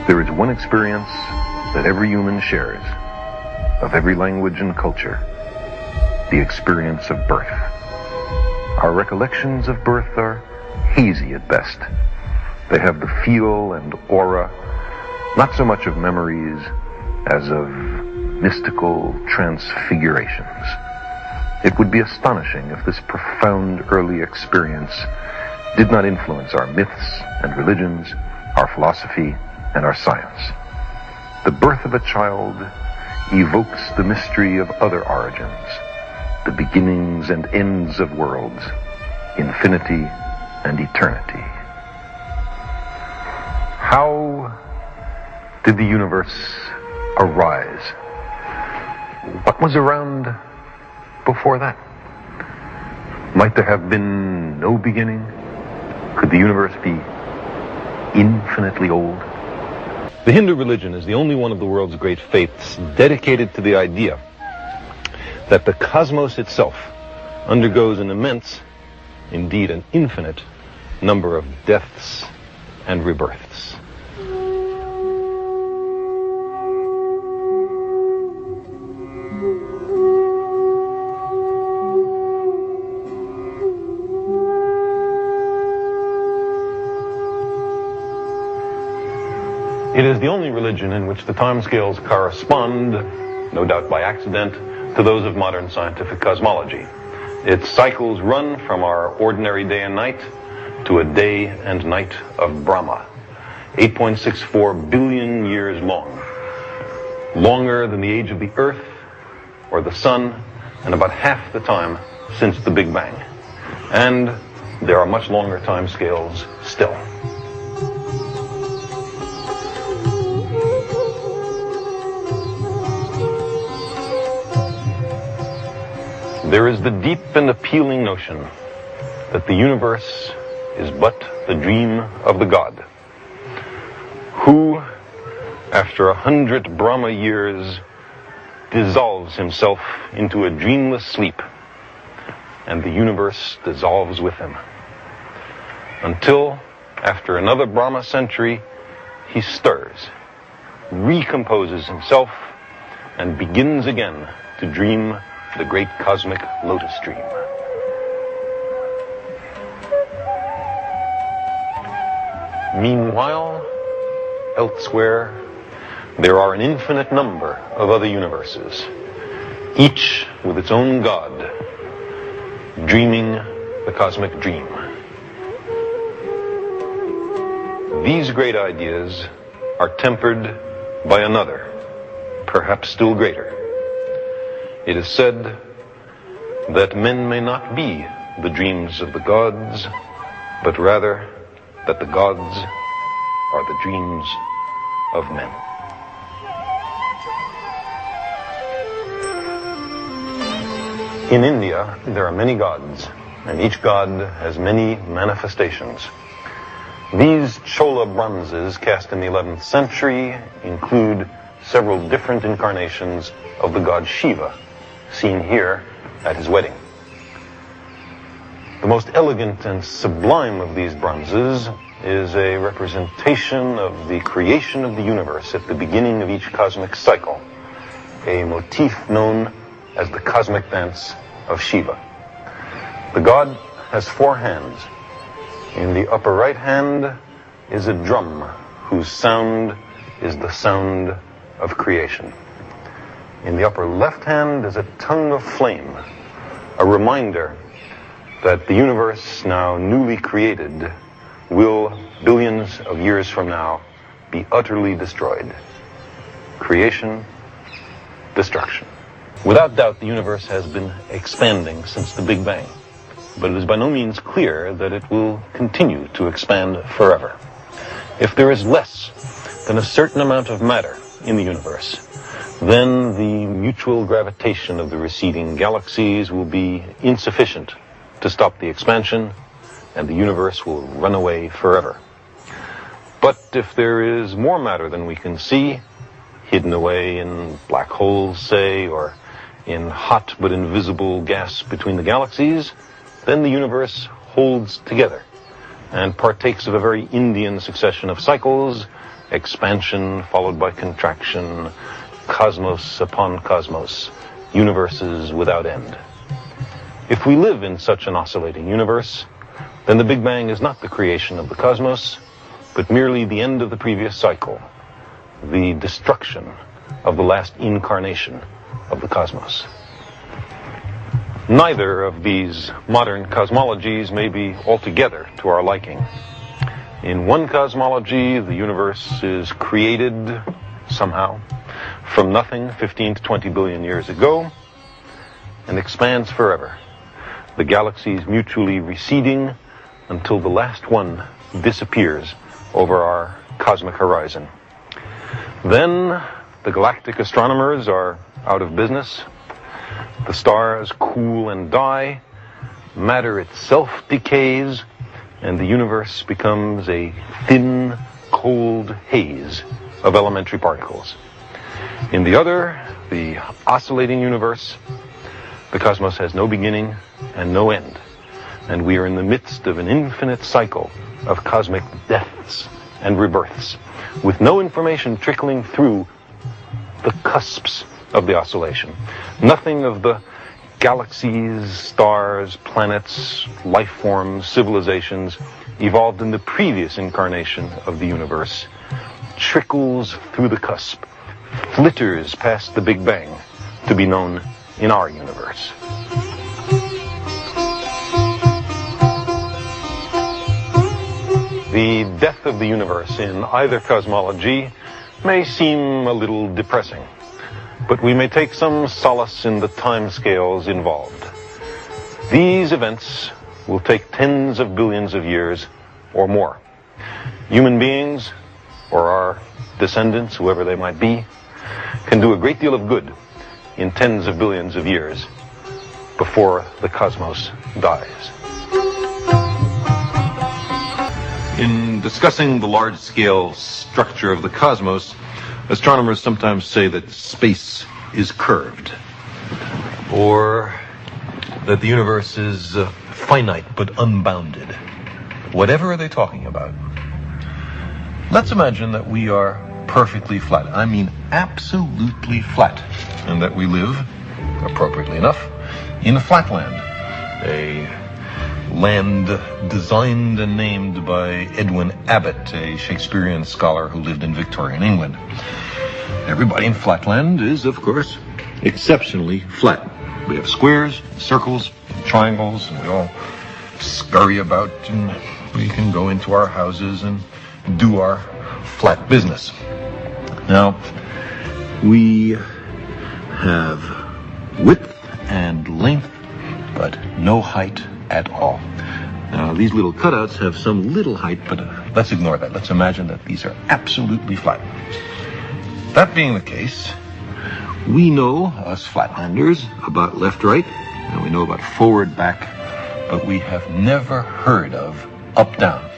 There is one experience that every human shares, of every language and culture, the experience of birth. Our recollections of birth are hazy at best. They have the feel and aura, not so much of memories as of mystical transfigurations. It would be astonishing if this profound early experience did not influence our myths and religions, our philosophy, and our science. The birth of a child evokes the mystery of other origins, the beginnings and ends of worlds, infinity and eternity. How did the universe arise? What was around before that? Might there have been no beginning? Could the universe be infinitely old? The Hindu religion is the only one of the world's great faiths dedicated to the idea that the cosmos itself undergoes an immense, indeed an infinite, number of deaths and rebirths. It is the only religion in which the timescales correspond, no doubt by accident, to those of modern scientific cosmology. Its cycles run from our ordinary day and night to a day and night of Brahma, 8.64 billion years long, longer than the age of the Earth or the Sun, and about half the time since the Big Bang. And there are much longer timescales still. There is the deep and appealing notion that the universe is but the dream of the God, who, after 100 Brahma years, dissolves himself into a dreamless sleep, and the universe dissolves with him. Until, after another Brahma century, he stirs, recomposes himself, and begins again to dream the great cosmic lotus dream. Meanwhile, elsewhere, there are an infinite number of other universes, each with its own God, dreaming the cosmic dream. These great ideas are tempered by another, perhaps still greater. It is said that men may not be the dreams of the gods, but rather that the gods are the dreams of men. In India, there are many gods, and each god has many manifestations. These Chola bronzes cast in the 11th century include several different incarnations of the god Shiva, seen here at his wedding. The most elegant and sublime of these bronzes is a representation of the creation of the universe at the beginning of each cosmic cycle, a motif known as the cosmic dance of Shiva. The god has 4 hands. In the upper right hand is a drum whose sound is the sound of creation. In the upper left hand is a tongue of flame, a reminder that the universe, now newly created, will, billions of years from now, be utterly destroyed. Creation, destruction. Without doubt, the universe has been expanding since the Big Bang, but it is by no means clear that it will continue to expand forever. If there is less than a certain amount of matter in the universe, then the mutual gravitation of the receding galaxies will be insufficient to stop the expansion, and the universe will run away forever. But if there is more matter than we can see, hidden away in black holes, say, or in hot but invisible gas between the galaxies, then the universe holds together and partakes of a very Indian succession of cycles, expansion followed by contraction, cosmos upon cosmos, universes without end. If we live in such an oscillating universe, then the Big Bang is not the creation of the cosmos, but merely the end of the previous cycle, the destruction of the last incarnation of the cosmos. Neither of these modern cosmologies may be altogether to our liking. In one cosmology, the universe is created somehow from nothing 15 to 20 billion years ago and expands forever, the galaxies mutually receding until the last one disappears over our cosmic horizon. Then the galactic astronomers are out of business. The stars cool and die, matter itself decays, and the universe becomes a thin, cold haze of elementary particles. In the other, the oscillating universe, the cosmos has no beginning and no end, and we are in the midst of an infinite cycle of cosmic deaths and rebirths, with no information trickling through the cusps of the oscillation. Nothing of the galaxies, stars, planets, life forms, civilizations evolved in the previous incarnation of the universe trickles through the cusp, flitters past the Big Bang to be known in our universe. The death of the universe in either cosmology may seem a little depressing, but we may take some solace in the timescales involved. These events will take tens of billions of years or more. Human beings, or our descendants, whoever they might be, can do a great deal of good in tens of billions of years before the cosmos dies. In discussing the large-scale structure of the cosmos, astronomers sometimes say that space is curved, or that the universe is finite but unbounded. Whatever are they talking about? Let's imagine that we are perfectly flat. I mean absolutely flat. And that we live, appropriately enough, in a flatland. A land designed and named by Edwin Abbott, a Shakespearean scholar who lived in Victorian England. Everybody in flatland is, of course, exceptionally flat. We have squares, circles, triangles, and we all scurry about, and we can go into our houses and do our flat business. Now, we have width and length, but no height at all. Now, these little cutouts have some little height, but let's ignore that. Let's imagine that these are absolutely flat. That being the case, we know, us flatlanders, about left-right, and we know about forward-back, but we have never heard of up-down.